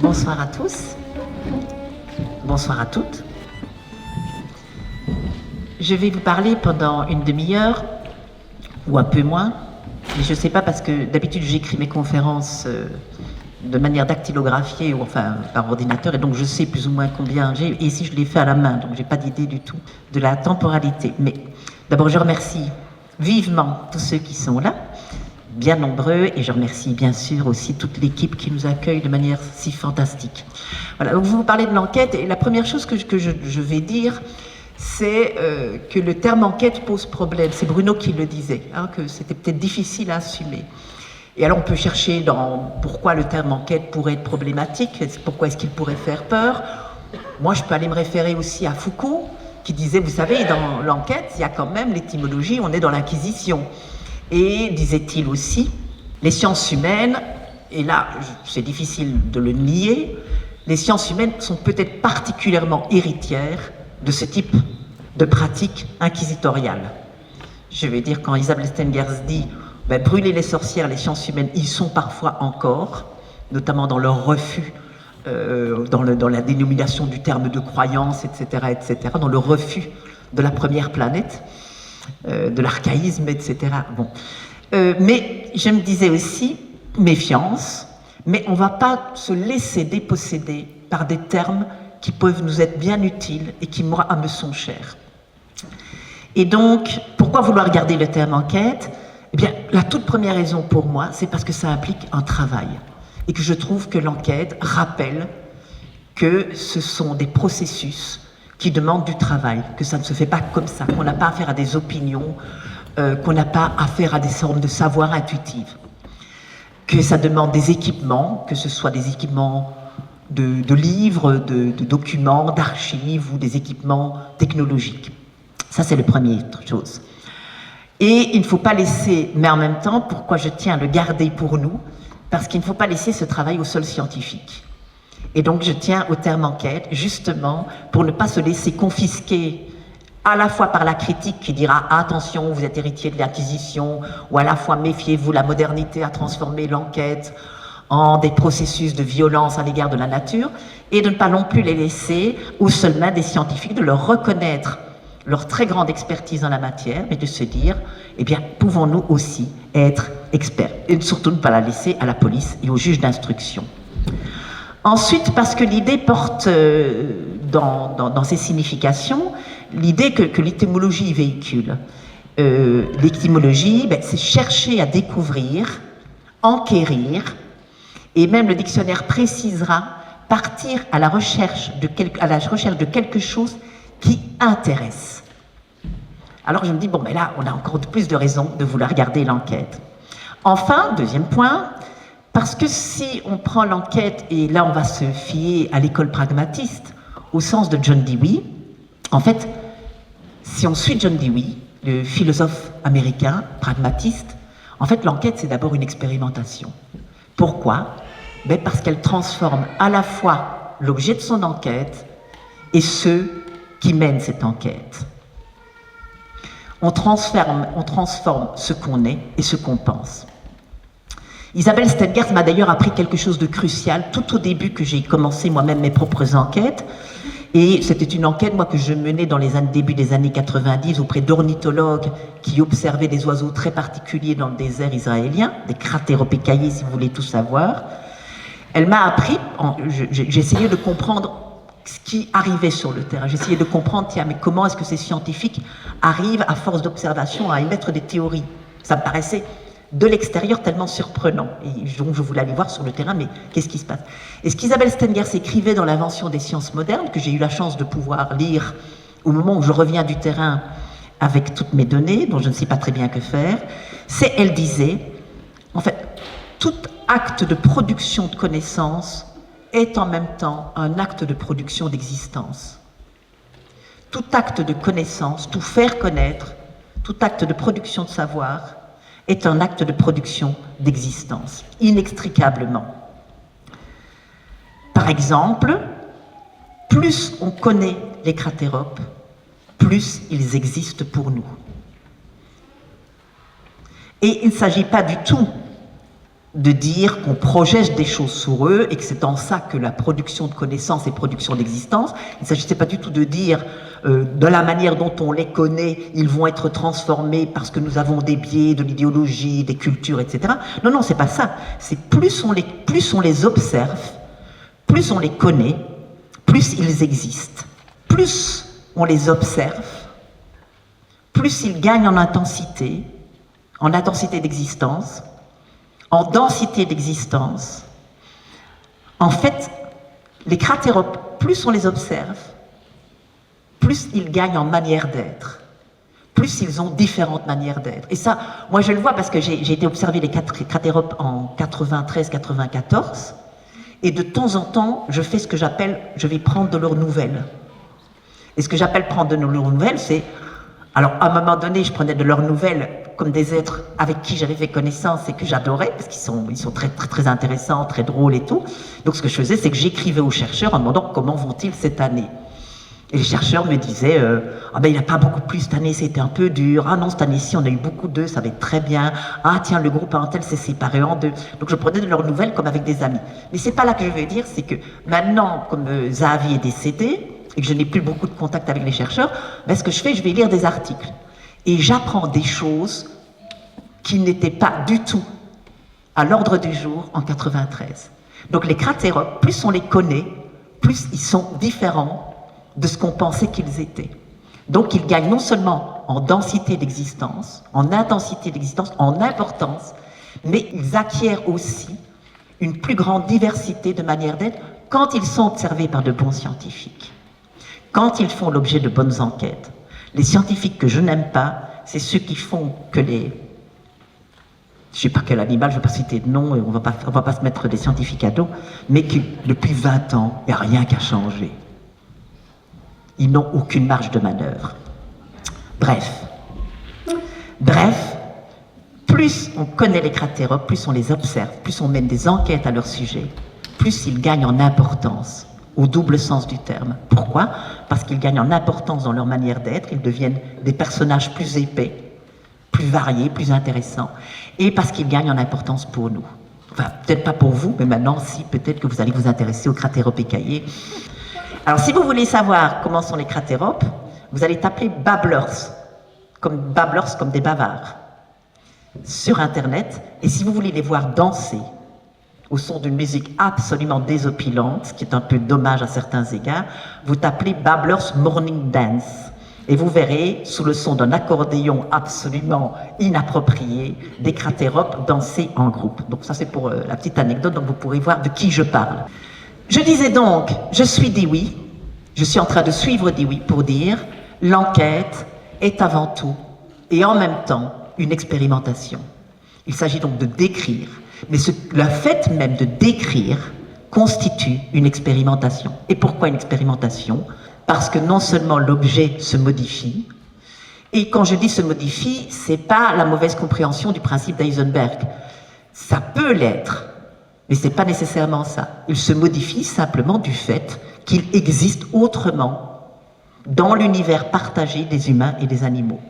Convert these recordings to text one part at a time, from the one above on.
Bonsoir à tous, bonsoir à toutes. Je vais vous parler pendant une demi-heure, ou un peu moins, mais je ne sais pas parce que d'habitude j'écris mes conférences de manière dactylographiée, ou enfin par ordinateur, et donc je sais plus ou moins combien j'ai, et ici je l'ai fait à la main, donc je n'ai pas d'idée du tout de la temporalité. Mais d'abord je remercie vivement tous ceux qui sont là, bien nombreux, et je remercie bien sûr aussi toute l'équipe qui nous accueille de manière si fantastique. Voilà, donc vous parlez de l'enquête, et la première chose que je vais dire, c'est que le terme enquête pose problème. C'est Bruno qui le disait, hein, que c'était peut-être difficile à assumer. Et alors on peut chercher dans pourquoi le terme enquête pourrait être problématique, pourquoi est-ce qu'il pourrait faire peur. Moi je peux aller me référer aussi à Foucault, qui disait, vous savez, dans l'enquête, il y a quand même l'étymologie, on est dans l'inquisition. Et, disait-il aussi, les sciences humaines, et là, c'est difficile de le nier, les sciences humaines sont peut-être particulièrement héritières de ce type de pratique inquisitoriale. Je veux dire, quand Isabelle Stengers dit brûler les sorcières, les sciences humaines y sont parfois encore, notamment dans leur refus, dans la dénomination du terme de croyance, etc., dans le refus de la première planète, de l'archaïsme, etc. Bon. Mais je me disais aussi, méfiance, mais on ne va pas se laisser déposséder par des termes qui peuvent nous être bien utiles et qui, moi, me sont chers. Et donc, pourquoi vouloir garder le terme enquête ? Eh bien, la toute première raison pour moi, c'est parce que ça implique un travail. Et que je trouve que l'enquête rappelle que ce sont des processus qui demandent du travail, que ça ne se fait pas comme ça, qu'on n'a pas affaire à des opinions, qu'on n'a pas affaire à des formes de savoir intuitives. Que ça demande des équipements, que ce soit des équipements de livres, de documents, d'archives ou des équipements technologiques. Ça, c'est la première chose. Et il ne faut pas laisser, mais en même temps, pourquoi je tiens à le garder pour nous ? Parce qu'il ne faut pas laisser ce travail au seul scientifique. Et donc, je tiens au terme enquête, justement, pour ne pas se laisser confisquer à la fois par la critique qui dira « Attention, vous êtes héritier de l'Inquisition » ou à la fois « Méfiez-vous, la modernité a transformé l'enquête en des processus de violence à l'égard de la nature » et de ne pas non plus les laisser aux seules mains des scientifiques, de leur reconnaître leur très grande expertise en la matière, mais de se dire, eh bien, pouvons-nous aussi être experts, et surtout ne pas la laisser à la police et aux juges d'instruction. Ensuite, parce que l'idée porte dans ses significations, l'idée que l'étymologie véhicule. L'étymologie, c'est chercher à découvrir, enquérir, et même le dictionnaire précisera partir à la recherche de quelque chose qui intéresse. Alors je me dis, bon, mais là, on a encore plus de raisons de vouloir garder l'enquête. Enfin, deuxième point, parce que si on prend l'enquête, et là on va se fier à l'école pragmatiste, au sens de John Dewey, en fait, si on suit John Dewey, le philosophe américain pragmatiste, en fait l'enquête c'est d'abord une expérimentation. Pourquoi ? Parce qu'elle transforme à la fois l'objet de son enquête et ceux qui mènent cette enquête. On transforme ce qu'on est et ce qu'on pense. Isabelle Stengers m'a d'ailleurs appris quelque chose de crucial tout au début que j'ai commencé moi-même mes propres enquêtes. Et c'était une enquête, moi, que je menais dans les début des années 90 auprès d'ornithologues qui observaient des oiseaux très particuliers dans le désert israélien, des cratéropécaillés, si vous voulez tout savoir. Elle m'a appris, j'ai essayé de comprendre ce qui arrivait sur le terrain. J'essayais de comprendre, tiens, mais comment est-ce que ces scientifiques arrivent, à force d'observation, à émettre des théories ? Ça me paraissait de l'extérieur tellement surprenant. Et donc je voulais aller voir sur le terrain, mais qu'est-ce qui se passe ? Et ce qu'Isabelle Stengers écrivait dans l'Invention des sciences modernes, que j'ai eu la chance de pouvoir lire au moment où je reviens du terrain avec toutes mes données, dont je ne sais pas très bien que faire, c'est, elle disait, en fait, tout acte de production de connaissances est en même temps un acte de production d'existence. Tout acte de connaissance, tout faire connaître, tout acte de production de savoir est un acte de production d'existence, inextricablement. Par exemple, plus on connaît les cratéropes, plus ils existent pour nous. Et il ne s'agit pas du tout de dire qu'on projette des choses sur eux et que c'est en ça que la production de connaissances et production d'existence. Il ne s'agissait pas du tout de dire de la manière dont on les connaît, ils vont être transformés parce que nous avons des biais, de l'idéologie, des cultures, etc. Non, non, c'est pas ça. C'est plus on les observe, plus on les connaît, plus ils existent. Plus on les observe, plus ils gagnent en intensité d'existence, en densité d'existence. En fait, les cratéropes, plus on les observe, plus ils gagnent en manière d'être, plus ils ont différentes manières d'être. Et ça, moi je le vois parce que j'ai été observer les cratéropes en 93-94, et de temps en temps, je fais ce que j'appelle, je vais prendre de leurs nouvelles. Et ce que j'appelle prendre de leurs nouvelles, c'est, alors à un moment donné, je prenais de leurs nouvelles comme des êtres avec qui j'avais fait connaissance et que j'adorais, parce qu'ils sont très, très, très intéressants, très drôles et tout. Donc ce que je faisais, c'est que j'écrivais aux chercheurs en demandant comment vont-ils cette année. Et les chercheurs me disaient, ah ben il n'y a pas beaucoup plus cette année, c'était un peu dur. Ah non, cette année-ci, on a eu beaucoup d'eux, ça va être très bien. Ah tiens, le groupe parental s'est séparé en deux. Donc je prenais de leurs nouvelles comme avec des amis. Mais c'est pas là que je veux dire, c'est que maintenant, comme Zahavi est décédé, et que je n'ai plus beaucoup de contact avec les chercheurs, ben, ce que je fais, je vais lire des articles. Et j'apprends des choses qui n'étaient pas du tout à l'ordre du jour en 93. Donc les cratéropes, plus on les connaît, plus ils sont différents de ce qu'on pensait qu'ils étaient. Donc ils gagnent non seulement en densité d'existence, en intensité d'existence, en importance, mais ils acquièrent aussi une plus grande diversité de manières d'être quand ils sont observés par de bons scientifiques, quand ils font l'objet de bonnes enquêtes. Les scientifiques que je n'aime pas, c'est ceux qui font que les... Je ne sais pas quel animal, je ne vais pas citer de nom, et on va pas se mettre des scientifiques à dos, mais qui, depuis 20 ans, il n'y a rien qui a changé. Ils n'ont aucune marge de manœuvre. Bref, plus on connaît les cratéropes, plus on les observe, plus on mène des enquêtes à leur sujet, plus ils gagnent en importance, au double sens du terme. Pourquoi ? Parce qu'ils gagnent en importance dans leur manière d'être, ils deviennent des personnages plus épais, plus variés, plus intéressants, et parce qu'ils gagnent en importance pour nous. Enfin, peut-être pas pour vous, mais maintenant, si, peut-être que vous allez vous intéresser aux cratéropes écaillés. Alors, si vous voulez savoir comment sont les cratéropes, vous allez taper babblers comme des bavards, sur Internet, et si vous voulez les voir danser au son d'une musique absolument désopilante, ce qui est un peu dommage à certains égards, vous tapez Babblers Morning Dance, et vous verrez, sous le son d'un accordéon absolument inapproprié, des cratéropes danser en groupe. Donc ça c'est pour la petite anecdote, donc vous pourrez voir de qui je parle. Je disais donc, je suis Dewey, je suis en train de suivre Dewey pour dire, l'enquête est avant tout, et en même temps, une expérimentation. Il s'agit donc de décrire, mais le fait même de décrire constitue une expérimentation. Et pourquoi une expérimentation ? Parce que non seulement l'objet se modifie, et quand je dis se modifie, c'est pas la mauvaise compréhension du principe d'Heisenberg. Ça peut l'être, mais c'est pas nécessairement ça. Il se modifie simplement du fait qu'il existe autrement dans l'univers partagé des humains et des animaux.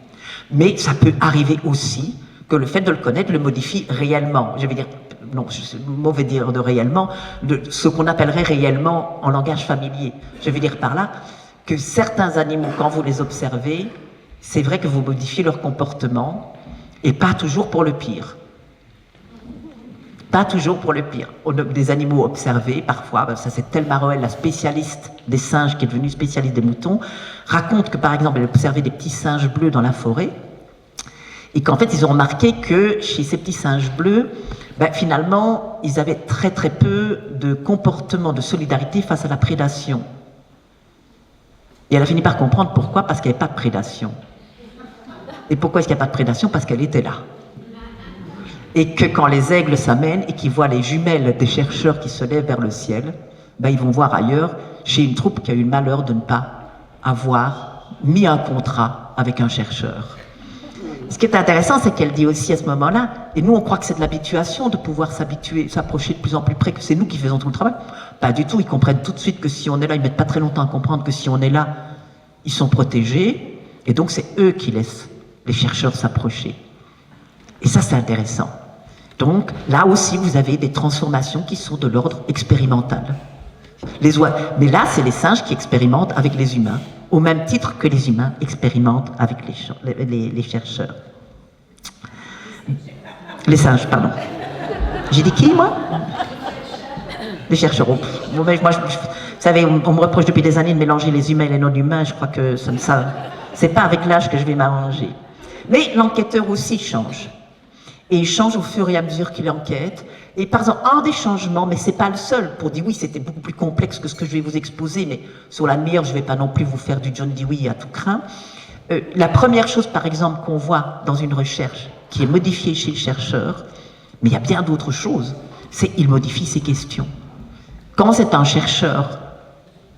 Mais ça peut arriver aussi que le fait de le connaître le modifie réellement. Je vais dire, non, c'est mauvais dire de réellement, de ce qu'on appellerait réellement en langage familier. Je veux dire par là que certains animaux, quand vous les observez, c'est vrai que vous modifiez leur comportement, et pas toujours pour le pire. Pas toujours pour le pire. Des animaux observés, parfois, ben ça c'est Thelma Roell, la spécialiste des singes, qui est devenue spécialiste des moutons, raconte que par exemple, elle observait des petits singes bleus dans la forêt, et qu'en fait, ils ont remarqué que chez ces petits singes bleus, ben, finalement, ils avaient très très peu de comportement de solidarité face à la prédation. Et elle a fini par comprendre pourquoi, parce qu'il n'y avait pas de prédation. Et pourquoi est-ce qu'il n'y a pas de prédation ? Parce qu'elle était là. Et que quand les aigles s'amènent et qu'ils voient les jumelles des chercheurs qui se lèvent vers le ciel, ben, ils vont voir ailleurs, chez une troupe qui a eu le malheur de ne pas avoir mis un contrat avec un chercheur. Ce qui est intéressant, c'est qu'elle dit aussi à ce moment-là, et nous on croit que c'est de l'habituation de pouvoir s'habituer, s'approcher de plus en plus près, que c'est nous qui faisons tout le travail. Pas du tout, ils comprennent tout de suite que si on est là, ils mettent pas très longtemps à comprendre que si on est là, ils sont protégés, et donc c'est eux qui laissent les chercheurs s'approcher. Et ça c'est intéressant. Donc là aussi, vous avez des transformations qui sont de l'ordre expérimental. Mais là, c'est les singes qui expérimentent avec les humains, au même titre que les humains expérimentent avec les chercheurs. Les singes, pardon. J'ai dit qui, moi? Les chercheurs. Moi, vous savez, on me reproche depuis des années de mélanger les humains et les non-humains. Je crois que c'est pas avec l'âge que je vais m'arranger. Mais l'enquêteur aussi change. Et il change au fur et à mesure qu'il enquête. Et par exemple, un des changements, mais c'est pas le seul, pour dire oui, c'était beaucoup plus complexe que ce que je vais vous exposer, mais sur la meilleure, je vais pas non plus vous faire du John Dewey à tout crin. La première chose, par exemple, qu'on voit dans une recherche qui est modifiée chez le chercheur, mais il y a bien d'autres choses, c'est qu'il modifie ses questions. Quand c'est un chercheur,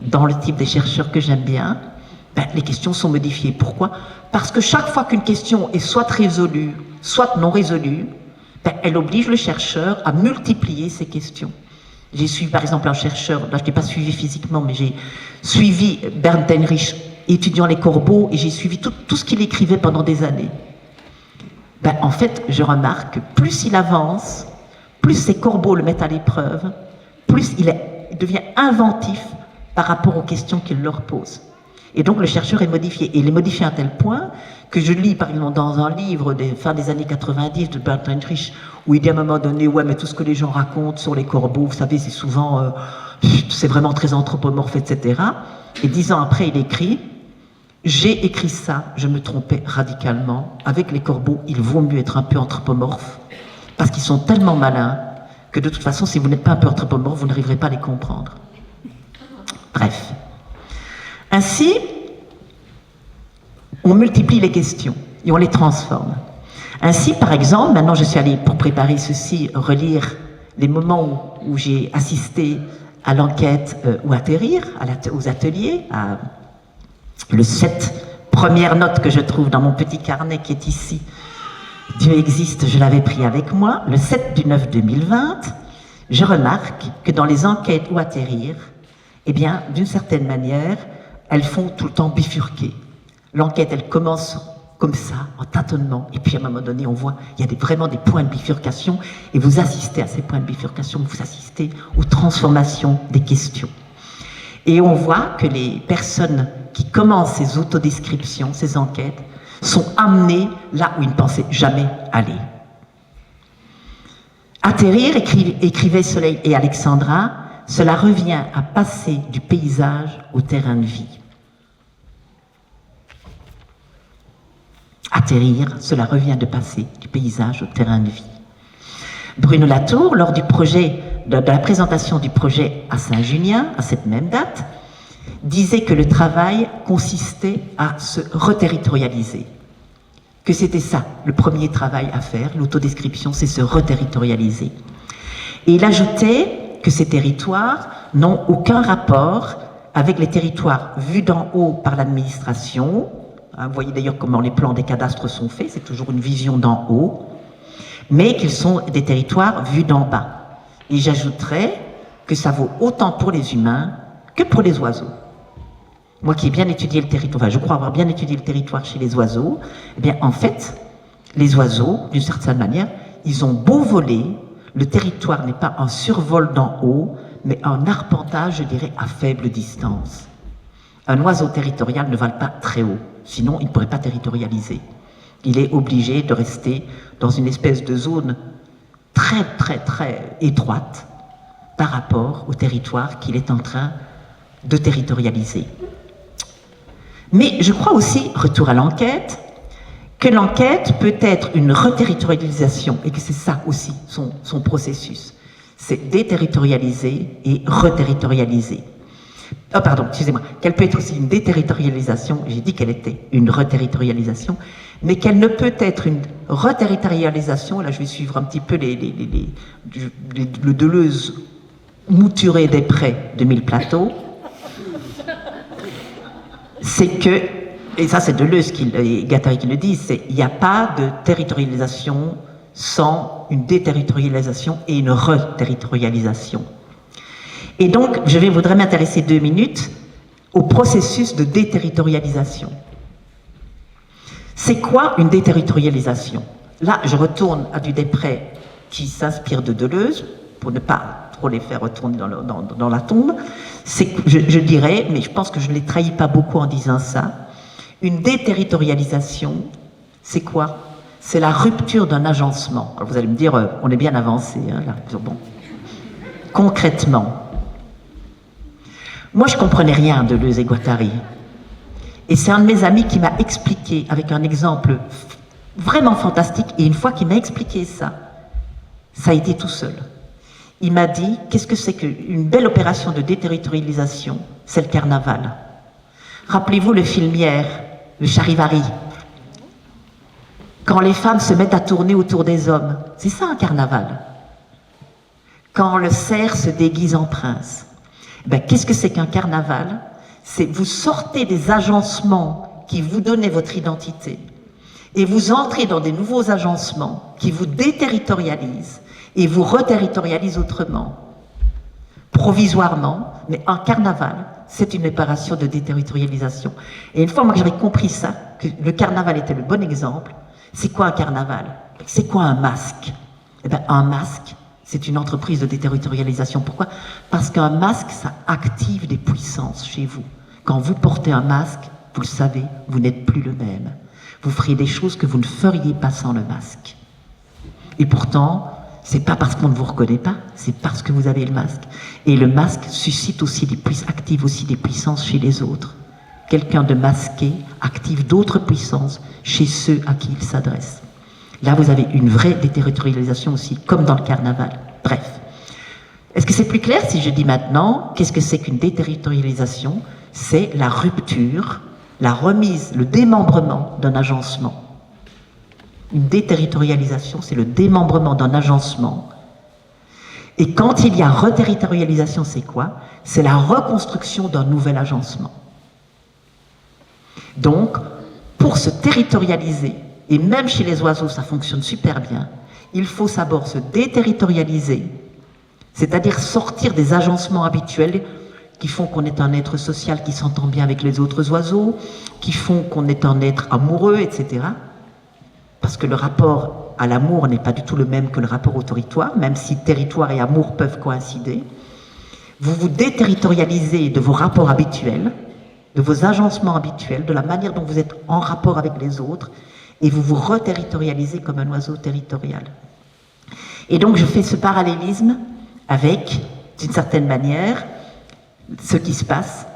dans le type des chercheurs que j'aime bien, les questions sont modifiées. Pourquoi? Parce que chaque fois qu'une question est soit résolue, soit non résolue, elle oblige le chercheur à multiplier ses questions. J'ai suivi par exemple un chercheur, là je ne l'ai pas suivi physiquement, mais j'ai suivi Bernd Heinrich étudiant les corbeaux et j'ai suivi tout ce qu'il écrivait pendant des années. En fait, je remarque que plus il avance, plus ces corbeaux le mettent à l'épreuve, plus il devient inventif par rapport aux questions qu'il leur pose. Et donc le chercheur est modifié. Et il est modifié à un tel point que je lis par exemple dans un livre des fin des années 90 de Bernd Heinrich, où il dit à un moment donné, ouais, mais tout ce que les gens racontent sur les corbeaux, vous savez, c'est souvent, c'est vraiment très anthropomorphe, etc. Et 10 ans après, il écrit, j'ai écrit ça, je me trompais radicalement. Avec les corbeaux, il vaut mieux être un peu anthropomorphe, parce qu'ils sont tellement malins que de toute façon, si vous n'êtes pas un peu anthropomorphe, vous n'arriverez pas à les comprendre. Bref. Ainsi, on multiplie les questions et on les transforme. Ainsi, par exemple, maintenant je suis allée, pour préparer ceci, relire les moments où j'ai assisté à l'enquête ou atterrir, aux ateliers, le 7, première note que je trouve dans mon petit carnet qui est ici. Dieu existe, je l'avais pris avec moi. Le 7/9/2020, je remarque que dans les enquêtes ou atterrir, eh bien, d'une certaine manière, elles font tout le temps bifurquer. L'enquête, elle commence comme ça, en tâtonnement, et puis à un moment donné, on voit, il y a vraiment des points de bifurcation, et vous assistez à ces points de bifurcation, vous assistez aux transformations des questions. Et on voit que les personnes qui commencent ces autodescriptions, ces enquêtes, sont amenées là où ils ne pensaient jamais aller. Atterrir, écrivaient Soleil et Alexandra, cela revient à passer du paysage au terrain de vie. Atterrir, cela revient de passer du paysage au terrain de vie. Bruno Latour, lors du projet, de la présentation du projet à Saint-Junien, à cette même date, disait que le travail consistait à se reterritorialiser. Que c'était ça, le premier travail à faire, l'autodescription, c'est se reterritorialiser. Et il ajoutait que ces territoires n'ont aucun rapport avec les territoires vus d'en haut par l'administration. Vous voyez d'ailleurs comment les plans des cadastres sont faits, c'est toujours une vision d'en haut, mais qu'ils sont des territoires vus d'en bas. Et j'ajouterais que ça vaut autant pour les humains que pour les oiseaux. Moi qui ai bien étudié le territoire, enfin je crois avoir bien étudié le territoire chez les oiseaux, eh bien en fait, les oiseaux, d'une certaine manière, ils ont beau voler, le territoire n'est pas un survol d'en haut, mais un arpentage, je dirais, à faible distance. Un oiseau territorial ne vole pas très haut, sinon il ne pourrait pas territorialiser. Il est obligé de rester dans une espèce de zone très, très, très étroite par rapport au territoire qu'il est en train de territorialiser. Mais je crois aussi, retour à l'enquête, que l'enquête peut être une reterritorialisation et que c'est ça aussi son processus. C'est déterritorialiser et reterritorialiser. Oh pardon, excusez-moi. Qu'elle peut être aussi une déterritorialisation, j'ai dit qu'elle était une reterritorialisation, mais qu'elle ne peut être une reterritorialisation, là je vais suivre un petit peu le Deleuze mouturé des prés de Mille Plateaux, c'est que, et ça c'est Deleuze et Guattari qui le disent, c'est il n'y a pas de territorialisation sans une déterritorialisation et une reterritorialisation. Et donc, je voudrais m'intéresser 2 minutes au processus de déterritorialisation. C'est quoi une déterritorialisation? Là, je retourne à du Desprez qui s'inspirent de Deleuze, pour ne pas trop les faire retourner dans la tombe, c'est que je dirais, mais je pense que je ne les trahis pas beaucoup en disant ça, une déterritorialisation, c'est quoi? C'est la rupture d'un agencement. Alors vous allez me dire, on est bien avancé, hein, là. Bon. Concrètement, moi je comprenais rien de Deleuze et Guattari. Et c'est un de mes amis qui m'a expliqué, avec un exemple vraiment fantastique, et une fois qu'il m'a expliqué ça a été tout seul. Il m'a dit, qu'est-ce que c'est qu'une belle opération de déterritorialisation? C'est le carnaval. Rappelez-vous le film hier, le Charivari. Quand les femmes se mettent à tourner autour des hommes, c'est ça un carnaval. Quand le cerf se déguise en prince. Ben, qu'est-ce que c'est qu'un carnaval? C'est vous sortez des agencements qui vous donnaient votre identité et vous entrez dans des nouveaux agencements qui vous déterritorialisent et vous reterritorialisent autrement, provisoirement, mais un carnaval, c'est une opération de déterritorialisation. Et une fois moi que j'avais compris ça, que le carnaval était le bon exemple, c'est quoi un carnaval? C'est quoi un masque? Eh bien, un masque, c'est une entreprise de déterritorialisation. Pourquoi? Parce qu'un masque, ça active des puissances chez vous. Quand vous portez un masque, vous le savez, vous n'êtes plus le même. Vous ferez des choses que vous ne feriez pas sans le masque. Et pourtant, c'est pas parce qu'on ne vous reconnaît pas, c'est parce que vous avez le masque. Et le masque suscite aussi active aussi des puissances chez les autres. Quelqu'un de masqué active d'autres puissances chez ceux à qui il s'adresse. Là, vous avez une vraie déterritorialisation aussi, comme dans le carnaval. Bref. Est-ce que c'est plus clair si je dis maintenant, qu'est-ce que c'est qu'une déterritorialisation? C'est la rupture, la remise, le démembrement d'un agencement. Une déterritorialisation, c'est le démembrement d'un agencement. Et quand il y a reterritorialisation, c'est quoi? C'est la reconstruction d'un nouvel agencement. Donc, pour se territorialiser, et même chez les oiseaux, ça fonctionne super bien, il faut d'abord se déterritorialiser, c'est-à-dire sortir des agencements habituels qui font qu'on est un être social qui s'entend bien avec les autres oiseaux, qui font qu'on est un être amoureux, etc. Parce que le rapport à l'amour n'est pas du tout le même que le rapport au territoire, même si territoire et amour peuvent coïncider. Vous vous déterritorialisez de vos rapports habituels, de vos agencements habituels, de la manière dont vous êtes en rapport avec les autres, et vous vous reterritorialisez comme un oiseau territorial. Et donc je fais ce parallélisme avec, d'une certaine manière, ce qui se passe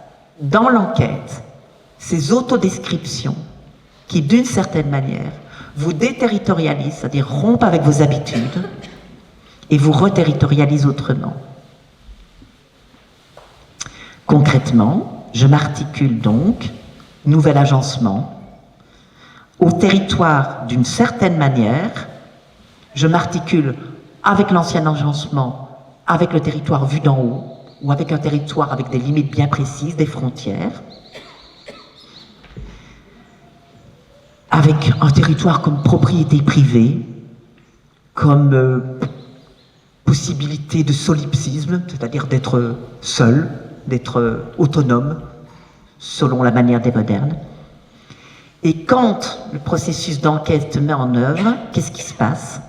dans l'enquête, ces autodescriptions qui, d'une certaine manière, vous déterritorialisent, c'est-à-dire rompent avec vos habitudes, et vous reterritorialisent autrement. Concrètement, je m'articule donc, nouvel agencement, au territoire d'une certaine manière, je m'articule avec l'ancien agencement, avec le territoire vu d'en haut, ou avec un territoire avec des limites bien précises, des frontières, avec un territoire comme propriété privée, comme possibilité de solipsisme, c'est-à-dire d'être seul, d'être autonome, selon la manière des modernes. Et quand le processus d'enquête se met en œuvre, qu'est-ce qui se passe?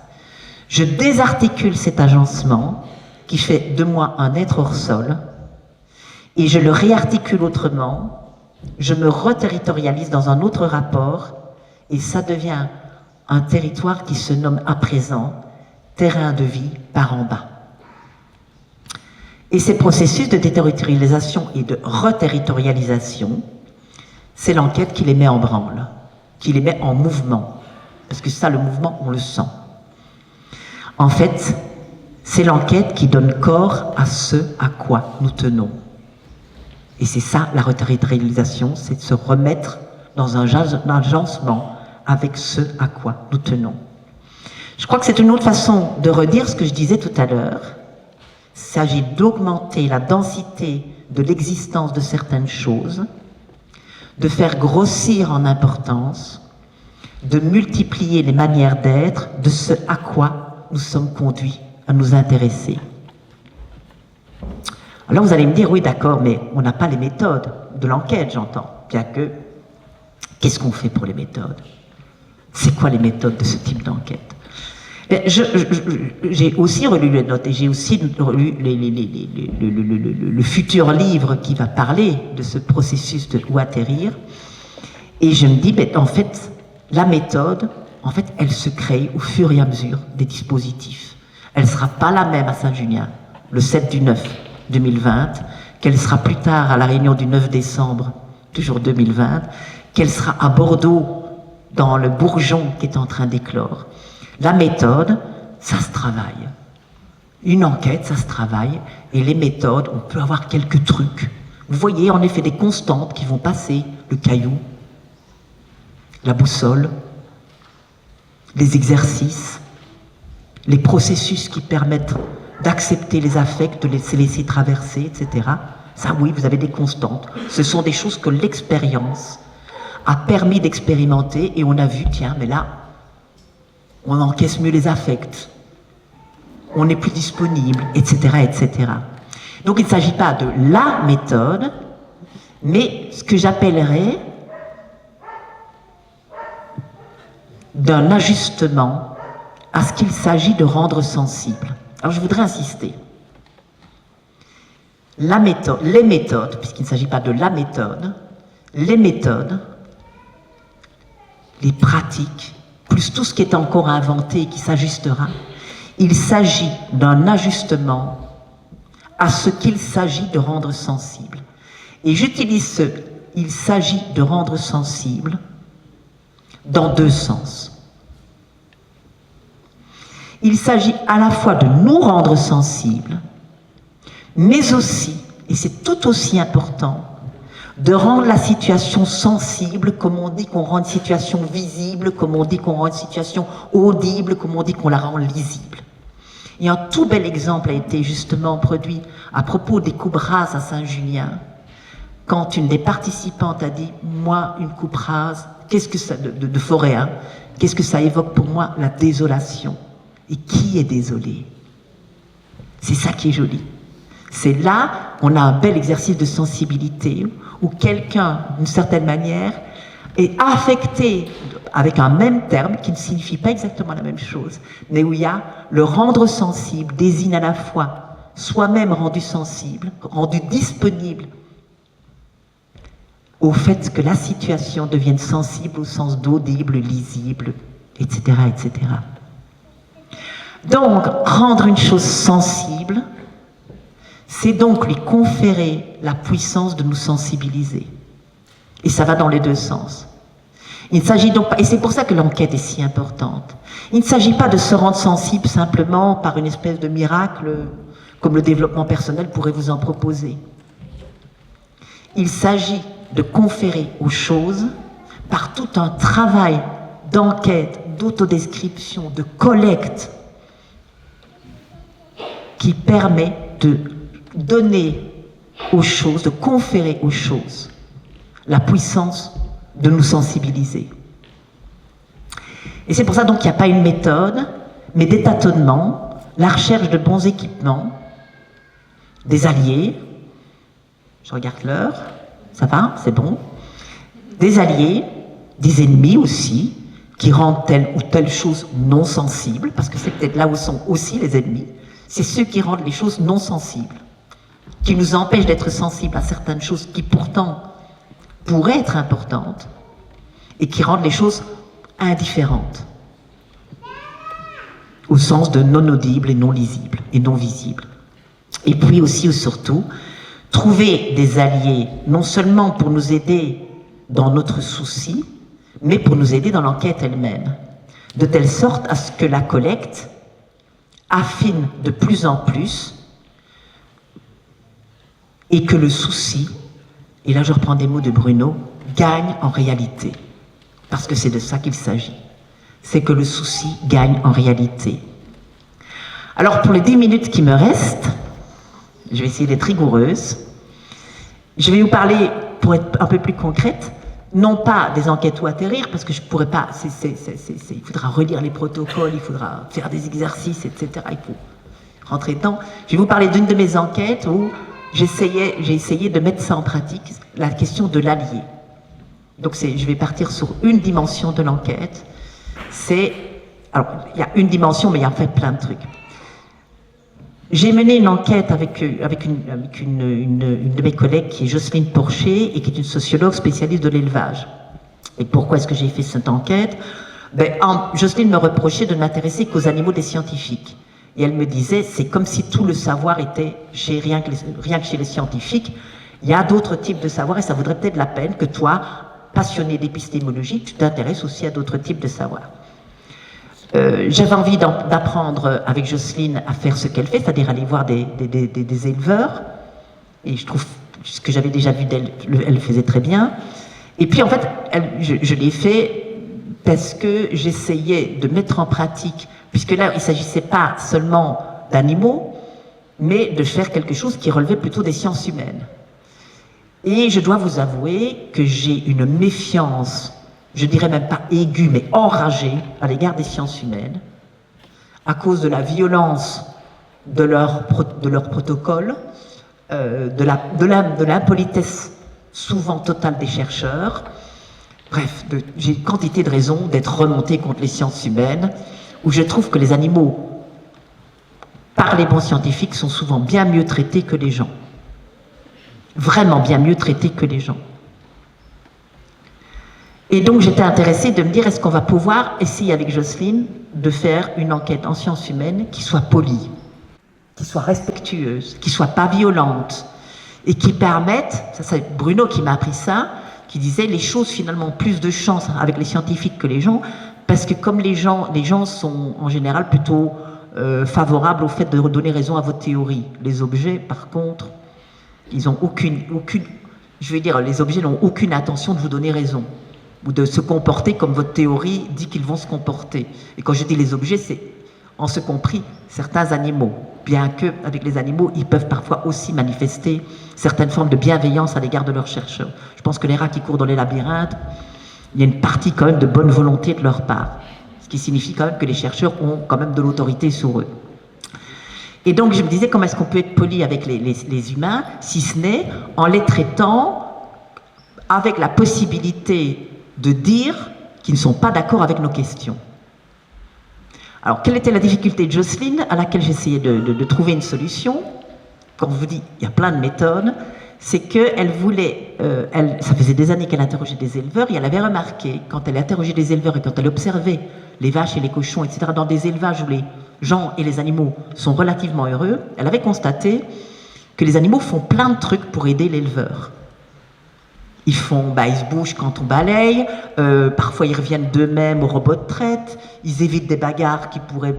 Je désarticule cet agencement qui fait de moi un être hors sol et je le réarticule autrement, je me reterritorialise dans un autre rapport et ça devient un territoire qui se nomme à présent terrain de vie par en bas. Et ces processus de déterritorialisation et de reterritorialisation, c'est l'enquête qui les met en branle, qui les met en mouvement. Parce que ça, le mouvement, on le sent. En fait, c'est l'enquête qui donne corps à ce à quoi nous tenons. Et c'est ça, la reterritorialisation, c'est de se remettre dans un agencement avec ce à quoi nous tenons. Je crois que c'est une autre façon de redire ce que je disais tout à l'heure. Il s'agit d'augmenter la densité de l'existence de certaines choses, de faire grossir en importance, de multiplier les manières d'être de ce à quoi nous sommes conduits à nous intéresser. Alors vous allez me dire, oui d'accord, mais on n'a pas les méthodes de l'enquête, j'entends. Bien que, qu'est-ce qu'on fait pour les méthodes? C'est quoi les méthodes de ce type d'enquête? J'ai aussi relu les notes et j'ai aussi relu le futur livre qui va parler de ce processus de Où atterrir. Et je me dis, mais en fait, la méthode, en fait, elle se crée au fur et à mesure des dispositifs. Elle ne sera pas la même à Saint-Junien, le 7/9/2020, qu'elle sera plus tard à la réunion du 9 décembre, toujours 2020, qu'elle sera à Bordeaux, dans le bourgeon qui est en train d'éclore. La méthode, ça se travaille. Une enquête, ça se travaille. Et les méthodes, on peut avoir quelques trucs. Vous voyez en effet des constantes qui vont passer, le caillou, la boussole, les exercices, les processus qui permettent d'accepter les affects, de les laisser traverser, etc. Ça, oui, vous avez des constantes. Ce sont des choses que l'expérience a permis d'expérimenter et on a vu, tiens, mais là, on encaisse mieux les affects, on est plus disponible, etc., etc. Donc il ne s'agit pas de la méthode, mais ce que j'appellerais d'un ajustement à ce qu'il s'agit de rendre sensible. Alors je voudrais insister. La méthode, les méthodes, puisqu'il ne s'agit pas de la méthode, les méthodes, les pratiques, plus tout ce qui est encore à inventer et qui s'ajustera, il s'agit d'un ajustement à ce qu'il s'agit de rendre sensible. Et j'utilise ce « il s'agit de rendre sensible » dans deux sens. Il s'agit à la fois de nous rendre sensibles, mais aussi, et c'est tout aussi important, de rendre la situation sensible, comme on dit qu'on rend une situation visible, comme on dit qu'on rend une situation audible, comme on dit qu'on la rend lisible. Et un tout bel exemple a été justement produit à propos des coupes rases à Saint-Julien, quand une des participantes a dit « Moi, une coupe rase, qu'est-ce que ça, de forêt, hein, qu'est-ce que ça évoque pour moi? La désolation. » Et qui est désolé? C'est ça qui est joli. C'est là, on a un bel exercice de sensibilité, où quelqu'un, d'une certaine manière, est affecté avec un même terme qui ne signifie pas exactement la même chose, mais où il y a le rendre sensible désigne à la fois soi-même rendu sensible, rendu disponible au fait que la situation devienne sensible au sens d'audible, lisible, etc., etc. Donc, rendre une chose sensible, c'est donc lui conférer la puissance de nous sensibiliser. Et ça va dans les deux sens. Il ne s'agit donc pas, et c'est pour ça que l'enquête est si importante, il ne s'agit pas de se rendre sensible simplement par une espèce de miracle comme le développement personnel pourrait vous en proposer. Il s'agit de conférer aux choses, par tout un travail d'enquête, d'autodescription, de collecte, qui permet de donner aux choses, de conférer aux choses la puissance de nous sensibiliser. Et c'est pour ça donc qu'il n'y a pas une méthode, mais des tâtonnements, la recherche de bons équipements, des alliés, je regarde l'heure, ça va, c'est bon, des alliés, des ennemis aussi, qui rendent telle ou telle chose non sensible, parce que c'est peut-être là où sont aussi les ennemis, c'est ceux qui rendent les choses non sensibles, qui nous empêchent d'être sensibles à certaines choses qui pourtant pourraient être importantes, et qui rendent les choses indifférentes, au sens de non audible et non lisible et non visible. Et puis aussi, ou surtout, trouver des alliés, non seulement pour nous aider dans notre souci, mais pour nous aider dans l'enquête elle-même, de telle sorte à ce que la collecte affine de plus en plus et que le souci, et là je reprends des mots de Bruno, gagne en réalité. Parce que c'est de ça qu'il s'agit. C'est que le souci gagne en réalité. Alors pour les 10 minutes qui me restent, je vais essayer d'être rigoureuse. Je vais vous parler, pour être un peu plus concrète, non pas des enquêtes ou atterrir, parce que je ne pourrais pas, il faudra relire les protocoles, il faudra faire des exercices, etc. Il faut rentrer dedans. Je vais vous parler d'une de mes enquêtes où j'ai essayé de mettre ça en pratique, la question de l'allié. Donc je vais partir sur une dimension de l'enquête, c'est Alors, il y a une dimension, mais il y a en fait plein de trucs. J'ai mené une enquête avec une de mes collègues qui est Jocelyne Porcher et qui est une sociologue spécialiste de l'élevage. Et pourquoi est-ce que j'ai fait cette enquête? Jocelyne me reprochait de ne m'intéresser qu'aux animaux des scientifiques. Et elle me disait, c'est comme si tout le savoir était rien que chez les scientifiques. Il y a d'autres types de savoir et ça vaudrait peut-être la peine que toi, passionné d'épistémologie, tu t'intéresses aussi à d'autres types de savoir. J'avais envie d'apprendre avec Jocelyne à faire ce qu'elle fait, c'est-à-dire aller voir des éleveurs. Et je trouve ce que j'avais déjà vu d'elle, elle le faisait très bien. Et puis en fait, je l'ai fait parce que j'essayais de mettre en pratique, puisque là, il ne s'agissait pas seulement d'animaux, mais de faire quelque chose qui relevait plutôt des sciences humaines. Et je dois vous avouer que j'ai une méfiance, je dirais même pas aiguë, mais enragée à l'égard des sciences humaines, à cause de la violence de leur protocole, de l'impolitesse souvent totale des chercheurs. Bref, j'ai une quantité de raisons d'être remontée contre les sciences humaines, où je trouve que les animaux, par les bons scientifiques, sont souvent bien mieux traités que les gens. Vraiment bien mieux traités que les gens. Et donc j'étais intéressée de me dire, est-ce qu'on va pouvoir essayer avec Jocelyne de faire une enquête en sciences humaines qui soit polie, qui soit respectueuse, qui soit pas violente, et qui permette, ça c'est Bruno qui m'a appris ça, qui disait les choses finalement ont plus de chance avec les scientifiques que les gens, parce que comme les gens sont en général plutôt favorables au fait de redonner raison à votre théorie. Les objets, par contre, ils n'ont aucune, je vais dire, les objets n'ont aucune intention de vous donner raison, ou de se comporter comme votre théorie dit qu'ils vont se comporter. Et quand je dis les objets, c'est en ce compris certains animaux, bien que avec les animaux, ils peuvent parfois aussi manifester certaines formes de bienveillance à l'égard de leurs chercheurs. Je pense que les rats qui courent dans les labyrinthes, il y a une partie quand même de bonne volonté de leur part, ce qui signifie quand même que les chercheurs ont quand même de l'autorité sur eux. Et donc je me disais, comment est-ce qu'on peut être poli avec les humains, si ce n'est en les traitant avec la possibilité de dire qu'ils ne sont pas d'accord avec nos questions. Alors, quelle était la difficulté de Jocelyne, à laquelle j'essayais de trouver une solution? Quand je vous dis, il y a plein de méthodes, c'est qu'elle voulait, ça faisait des années qu'elle interrogeait des éleveurs, et elle avait remarqué, quand elle interrogeait des éleveurs et quand elle observait les vaches et les cochons, etc., dans des élevages où les gens et les animaux sont relativement heureux, elle avait constaté que les animaux font plein de trucs pour aider l'éleveur. Ils se bougent quand on balaye, parfois ils reviennent d'eux-mêmes au robot de traite, ils évitent des bagarres qui pourraient,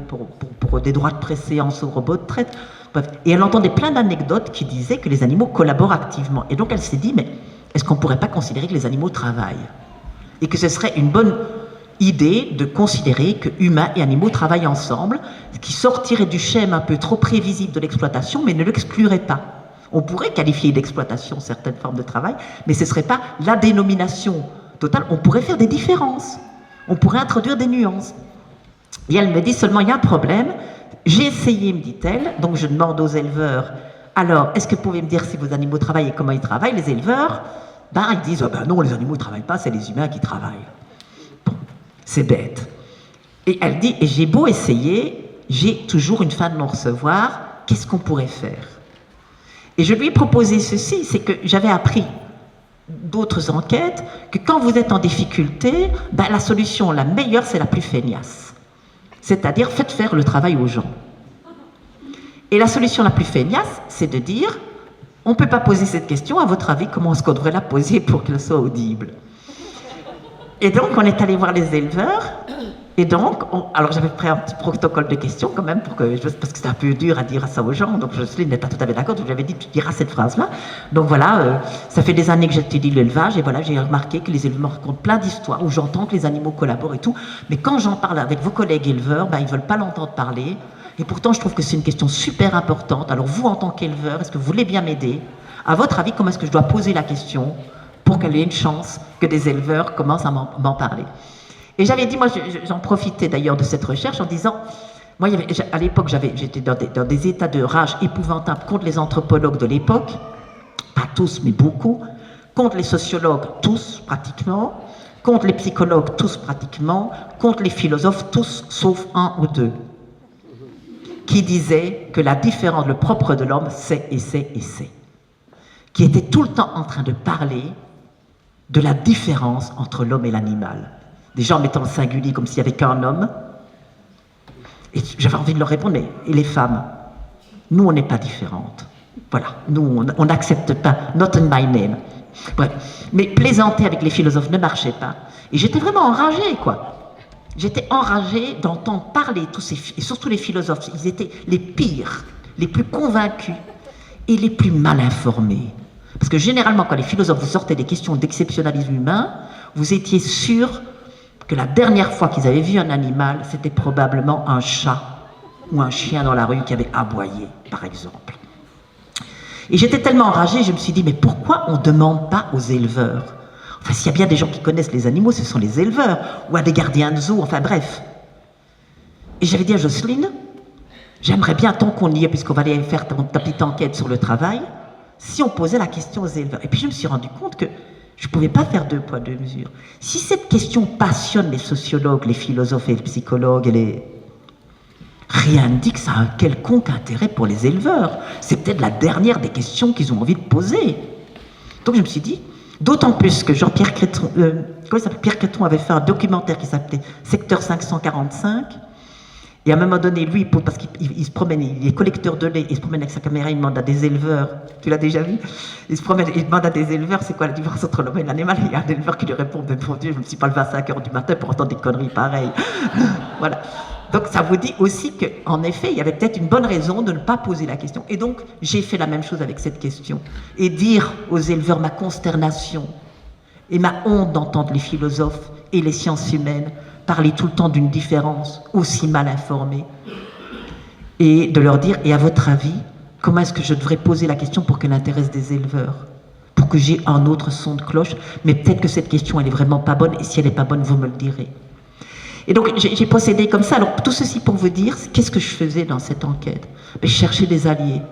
pour des droits de préséance au robot de traite. Bref. Et elle entendait plein d'anecdotes qui disaient que les animaux collaborent activement. Et donc elle s'est dit, mais est-ce qu'on ne pourrait pas considérer que les animaux travaillent? Et que ce serait une bonne idée de considérer que humains et animaux travaillent ensemble, ce qui sortirait du schème un peu trop prévisible de l'exploitation, mais ne l'exclurait pas. On pourrait qualifier d'exploitation certaines formes de travail, mais ce ne serait pas la dénomination totale. On pourrait faire des différences. On pourrait introduire des nuances. Et elle me dit seulement, il y a un problème. J'ai essayé, me dit-elle, donc je demande aux éleveurs, alors, est-ce que vous pouvez me dire si vos animaux travaillent et comment ils travaillent? Les éleveurs, ils disent, non, les animaux ne travaillent pas, c'est les humains qui travaillent. Bon, c'est bête. Et elle dit, et j'ai beau essayer, j'ai toujours une fin de non-recevoir, qu'est-ce qu'on pourrait faire? Et je lui ai proposé ceci, c'est que j'avais appris d'autres enquêtes, que quand vous êtes en difficulté, la solution la meilleure, c'est la plus feignasse. C'est-à-dire, faites faire le travail aux gens. Et la solution la plus feignasse, c'est de dire, on ne peut pas poser cette question, à votre avis, comment est-ce qu'on devrait la poser pour qu'elle soit audible? Et donc, on est allé voir les éleveurs, et donc, alors j'avais pris un petit protocole de questions quand même, parce que c'était un peu dur à dire ça aux gens, donc Jocelyne n'est pas tout à fait d'accord, donc j'avais dit, tu diras cette phrase-là. Donc voilà, ça fait des années que j'étudie l'élevage, et voilà, j'ai remarqué que les éleveurs racontent plein d'histoires, où j'entends que les animaux collaborent et tout, mais quand j'en parle avec vos collègues éleveurs, ils ne veulent pas l'entendre parler, et pourtant je trouve que c'est une question super importante. Alors vous, en tant qu'éleveur, est-ce que vous voulez bien m'aider? À votre avis, comment est-ce que je dois poser la question pour qu'elle ait une chance que des éleveurs commencent à m'en parler? Et j'avais dit, moi, j'en profitais d'ailleurs de cette recherche en disant, moi, à l'époque, j'étais dans des états de rage épouvantables contre les anthropologues de l'époque, pas tous, mais beaucoup, contre les sociologues, tous, pratiquement, contre les psychologues, tous pratiquement, contre les philosophes, tous, sauf un ou deux, qui disaient que la différence, le propre de l'homme, c'est et c'est et c'est. Qui étaient tout le temps en train de parler de la différence entre l'homme et l'animal. Des gens mettant le singulier comme s'il n'y avait qu'un homme. Et j'avais envie de leur répondre, mais et les femmes? Nous, on n'est pas différentes. Voilà, nous, on n'accepte pas, not in my name. Bref, mais plaisanter avec les philosophes ne marchait pas. Et j'étais vraiment enragée, quoi. J'étais enragée d'entendre parler tous ces, et surtout les philosophes. Ils étaient les pires, les plus convaincus et les plus mal informés. Parce que généralement, quand les philosophes vous sortaient des questions d'exceptionnalisme humain, vous étiez sûr que la dernière fois qu'ils avaient vu un animal, c'était probablement un chat ou un chien dans la rue qui avait aboyé, par exemple. Et j'étais tellement enragée, je me suis dit, mais pourquoi on ne demande pas aux éleveurs? Enfin, s'il y a bien des gens qui connaissent les animaux, ce sont les éleveurs, ou à des gardiens de zoo, enfin bref. Et j'avais dit à Jocelyne, j'aimerais bien, tant qu'on y est, puisqu'on va aller faire ta petite enquête sur le travail, si on posait la question aux éleveurs. Et puis je me suis rendu compte que je ne pouvais pas faire 2 poids 2 mesures. Si cette question passionne les sociologues, les philosophes et les psychologues, rien ne dit que ça a un quelconque intérêt pour les éleveurs. C'est peut-être la dernière des questions qu'ils ont envie de poser. Donc je me suis dit, d'autant plus que Jean-Pierre Créton, Pierre Créton avait fait un documentaire qui s'appelait Secteur 545. Et à un moment donné, lui, parce qu'il se promène, il est collecteur de lait, il se promène avec sa caméra, il demande à des éleveurs, tu l'as déjà vu? Il se promène, il demande à des éleveurs, c'est quoi la différence entre l'homme et l'animal? Il y a un éleveur qui lui répond, ben mon Dieu, je ne me suis pas levé à 5 h du matin pour entendre des conneries pareilles. Voilà. Donc ça vous dit aussi qu'en effet, il y avait peut-être une bonne raison de ne pas poser la question. Et donc, j'ai fait la même chose avec cette question. Et dire aux éleveurs ma consternation et ma honte d'entendre les philosophes et les sciences humaines parler tout le temps d'une différence aussi mal informée. Et de leur dire, et à votre avis, comment est-ce que je devrais poser la question pour qu'elle intéresse des éleveurs? Pour que j'ai un autre son de cloche? Mais peut-être que cette question, elle est vraiment pas bonne, et si elle n'est pas bonne, vous me le direz. Et donc, j'ai procédé comme ça. Alors, tout ceci pour vous dire, qu'est-ce que je faisais dans cette enquête? Je cherchais des alliés.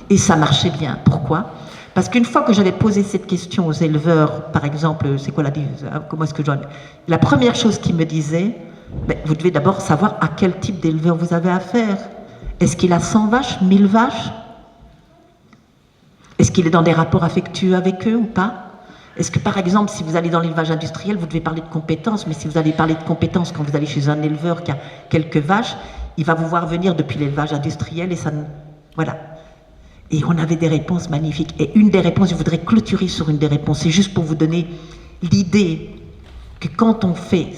Et ça marchait bien. Pourquoi? Parce qu'une fois que j'avais posé cette question aux éleveurs, par exemple, c'est quoi comment est-ce que la première chose qu'ils me disaient, vous devez d'abord savoir à quel type d'éleveur vous avez affaire. Est-ce qu'il a 100 vaches, 1000 vaches? Est-ce qu'il est dans des rapports affectueux avec eux ou pas? Est-ce que, par exemple, si vous allez dans l'élevage industriel, vous devez parler de compétences, mais si vous allez parler de compétences quand vous allez chez un éleveur qui a quelques vaches, il va vous voir venir depuis l'élevage industriel et ça ne... Voilà. Et on avait des réponses magnifiques. Et une des réponses, je voudrais clôturer sur une des réponses, c'est juste pour vous donner l'idée que quand on fait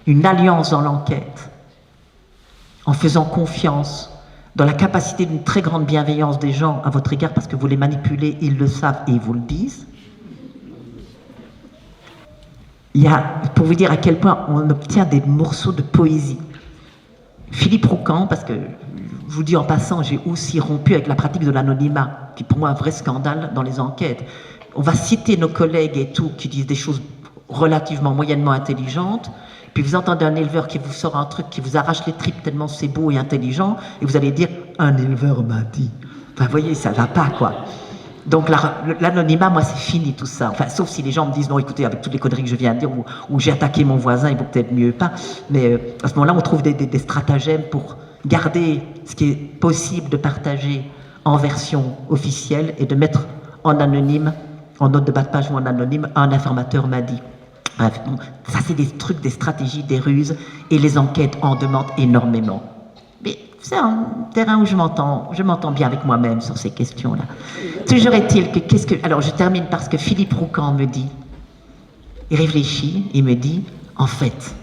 une alliance dans l'enquête, en faisant confiance dans la capacité d'une très grande bienveillance des gens à votre égard, parce que vous les manipulez, ils le savent et ils vous le disent, il y a, pour vous dire à quel point on obtient des morceaux de poésie. Philippe Roucan, parce que je vous dis en passant, j'ai aussi rompu avec la pratique de l'anonymat, qui pour moi est un vrai scandale dans les enquêtes. On va citer nos collègues et tout, qui disent des choses relativement moyennement intelligentes, puis vous entendez un éleveur qui vous sort un truc qui vous arrache les tripes tellement c'est beau et intelligent, et vous allez dire « un éleveur m'a dit ». Enfin, vous voyez, ça va pas, quoi. Donc l'anonymat, moi, c'est fini tout ça. Enfin, sauf si les gens me disent, non, écoutez, avec toutes les conneries que je viens de dire, ou j'ai attaqué mon voisin, il vaut peut-être mieux pas. Mais à ce moment-là, on trouve des stratagèmes pour garder ce qui est possible de partager en version officielle et de mettre en anonyme, en note de bas de page ou en anonyme, un informateur m'a dit. Bref, bon, ça c'est des trucs, des stratégies, des ruses, et les enquêtes en demandent énormément. Mais c'est un terrain où je m'entends bien avec moi-même sur ces questions-là. Toujours est-il que, alors je termine parce que Philippe Roucan me dit, il réfléchit, il me dit, en fait,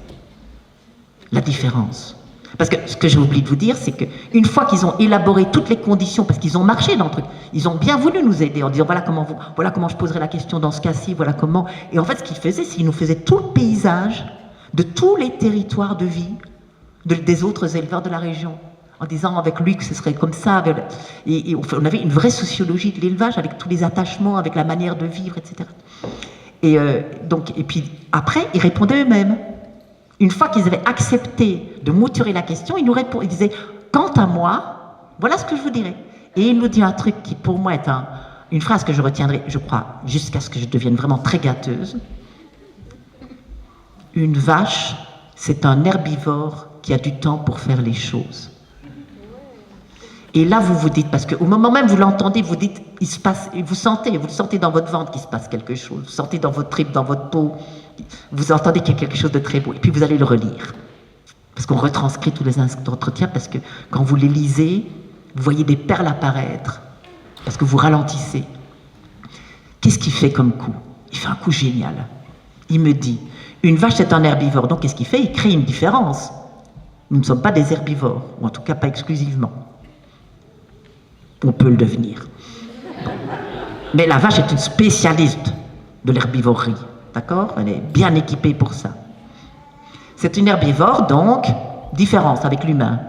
la différence. Parce que ce que j'ai oublié de vous dire, c'est qu'une fois qu'ils ont élaboré toutes les conditions, parce qu'ils ont marché dans le truc, ils ont bien voulu nous aider en disant voilà comment je poserai la question dans ce cas-ci, voilà comment. Et en fait, ce qu'ils faisaient, c'est qu'ils nous faisaient tout le paysage de tous les territoires de vie des autres éleveurs de la région. En disant avec lui que ce serait comme ça. Et on avait une vraie sociologie de l'élevage avec tous les attachements, avec la manière de vivre, etc. Et puis après, ils répondaient eux-mêmes. Une fois qu'ils avaient accepté de mouturer la question, ils disaient « Quant à moi, voilà ce que je vous dirais ». Et il nous dit un truc qui pour moi est une phrase que je retiendrai, je crois, jusqu'à ce que je devienne vraiment très gâteuse. Une vache, c'est un herbivore qui a du temps pour faire les choses. Et là, vous vous dites, parce qu'au moment même où vous l'entendez, vous dites, il se passe, vous le sentez dans votre ventre qu'il se passe quelque chose, vous sentez dans votre tripes, dans votre peau, vous entendez qu'il y a quelque chose de très beau. Et puis vous allez le relire. Parce qu'on retranscrit tous les entretiens, parce que quand vous les lisez, vous voyez des perles apparaître, parce que vous ralentissez. Qu'est-ce qu'il fait comme coup? Il fait un coup génial. Il me dit, une vache est un herbivore, donc qu'est-ce qu'il fait? Il crée une différence. Nous ne sommes pas des herbivores, ou en tout cas pas exclusivement. On peut le devenir. Mais la vache est une spécialiste de l'herbivorerie, d'accord? Elle est bien équipée pour ça. C'est une herbivore, donc, différence avec l'humain,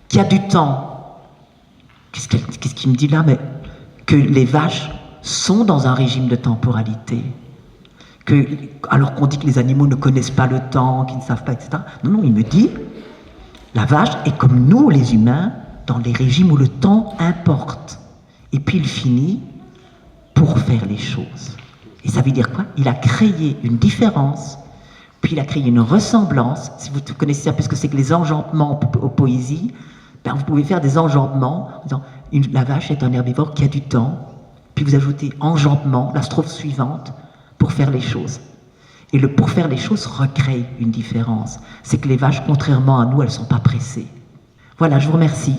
qui a du temps. Qu'est-ce qu'il me dit là? Mais que les vaches sont dans un régime de temporalité. Alors qu'on dit que les animaux ne connaissent pas le temps, qu'ils ne savent pas, etc. Non, il me dit, la vache est comme nous, les humains, dans les régimes où le temps importe. Et puis il finit pour faire les choses. Et ça veut dire quoi? Il a créé une différence, puis il a créé une ressemblance. Si vous connaissez un peu ce que c'est que les enjambements aux poésies, ben vous pouvez faire des enjambements en disant la vache est un herbivore qui a du temps, puis vous ajoutez enjambement, la strophe suivante, pour faire les choses. Et le pour faire les choses recrée une différence. C'est que les vaches, contrairement à nous, elles ne sont pas pressées. Voilà, je vous remercie.